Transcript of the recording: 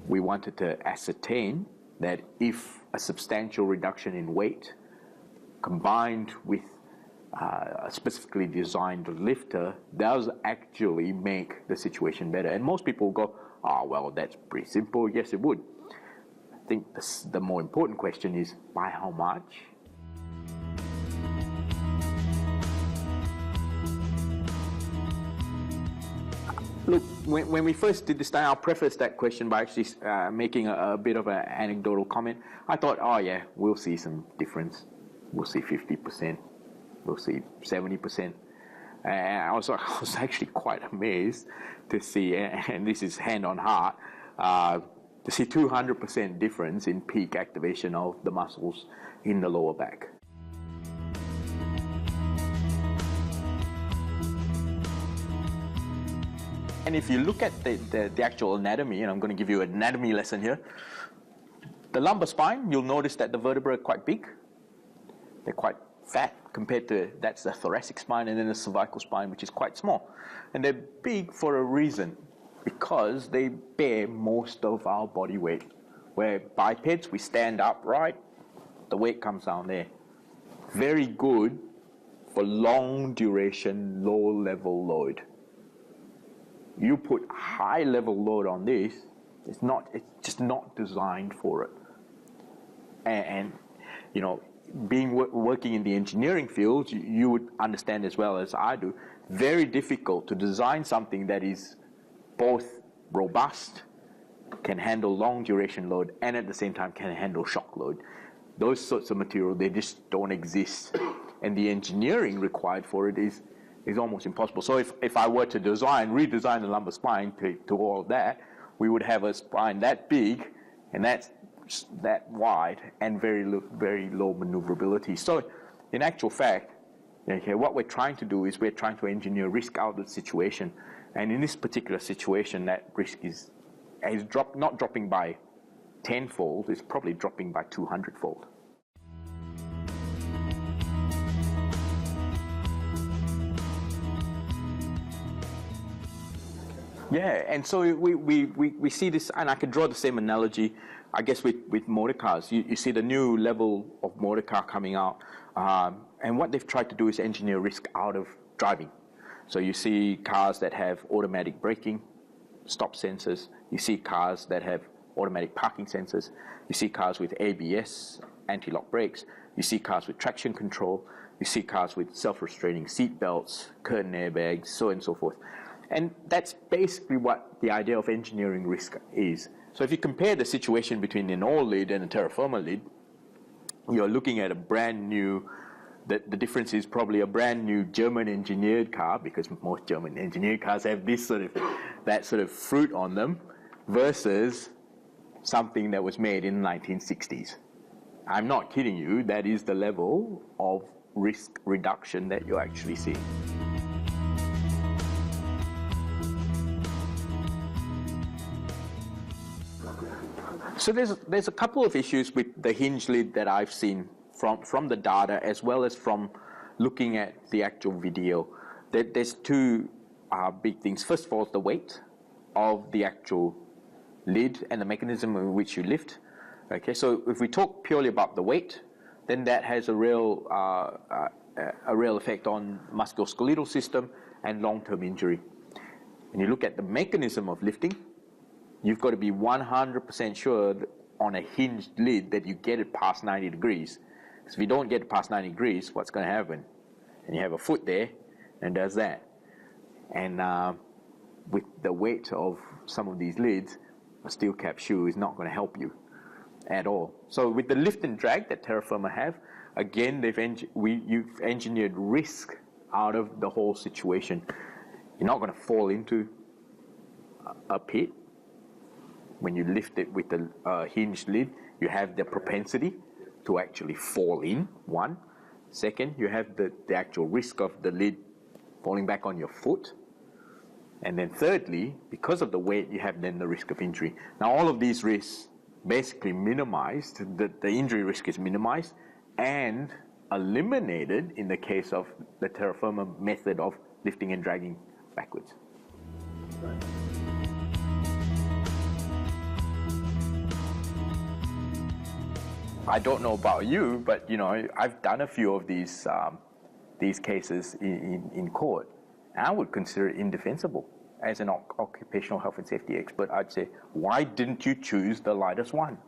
We wanted to ascertain that if a substantial reduction in weight combined with a specifically designed lifter does actually make the situation better. And most people go, oh, well, that's pretty simple. Yes, it would. I think the more important question is, by how much? Look, when we first did this, I'll preface that question by actually making a bit of an anecdotal comment. I thought, oh yeah, we'll see some difference. We'll see 50%. We'll see 70%. And I was actually quite amazed to see, and this is hand on heart, to see 200% difference in peak activation of the muscles in the lower back. And if you look at the actual anatomy, and I'm going to give you an anatomy lesson here, the lumbar spine, you'll notice that the vertebrae are quite big. They're quite fat compared to, that's the thoracic spine, and then the cervical spine, which is quite small. And they're big for a reason, because they bear most of our body weight. Where bipeds, we stand upright, the weight comes down there. Very good for long duration, low level load. You put high level load on this, it's just not designed for it. And you know, working in the engineering field, you would understand as well as I do, very difficult to design something that is both robust, can handle long duration load, and at the same time can handle shock load. Those sorts of material, they just don't exist. And the engineering required for it is almost impossible. So if I were to redesign the lumbar spine to all of that, we would have a spine that big and that wide and very low maneuverability. So in actual fact, okay, what we're trying to do is we're trying to engineer risk out of the situation. And in this particular situation, that risk is not dropping by 10-fold, it's probably dropping by 200-fold. Yeah, and so we see this, and I can draw the same analogy, I guess, with motor cars. You see the new level of motor car coming out, and what they've tried to do is engineer risk out of driving. So you see cars that have automatic braking, stop sensors. You see cars that have automatic parking sensors. You see cars with ABS, anti-lock brakes. You see cars with traction control. You see cars with self-restraining seat belts, curtain airbags, so on and so forth. And that's basically what the idea of engineering risk is. So if you compare the situation between an old lid and a Terra Firma lid, you're looking at a brand new, the difference is probably a brand new German engineered car, because most German engineered cars have that sort of fruit on them, versus something that was made in the 1960s. I'm not kidding you, that is the level of risk reduction that you actually see. So there's a couple of issues with the hinge lid that I've seen from the data, as well as from looking at the actual video. There's two big things. First of all, the weight of the actual lid and the mechanism in which you lift. Okay, so if we talk purely about the weight, then that has a real effect on musculoskeletal system and long-term injury. When you look at the mechanism of lifting, you've got to be 100% sure that on a hinged lid that you get it past 90 degrees. Because if you don't get it past 90 degrees, what's going to happen? And you have a foot there and does that. And with the weight of some of these lids, a steel cap shoe is not going to help you at all. So with the lift and drag that Terra Firma have, again, you've engineered risk out of the whole situation. You're not going to fall into a pit. When you lift it with the hinged lid, you have the propensity to actually fall in, one. Second, you have the actual risk of the lid falling back on your foot. And then thirdly, because of the weight, you have then the risk of injury. Now, all of these risks basically minimized, the injury risk is minimized and eliminated in the case of the Terra Firma method of lifting and dragging backwards. I don't know about you, but you know, I've done a few of these cases in court, and I would consider it indefensible. As an occupational health and safety expert, I'd say, why didn't you choose the lightest one?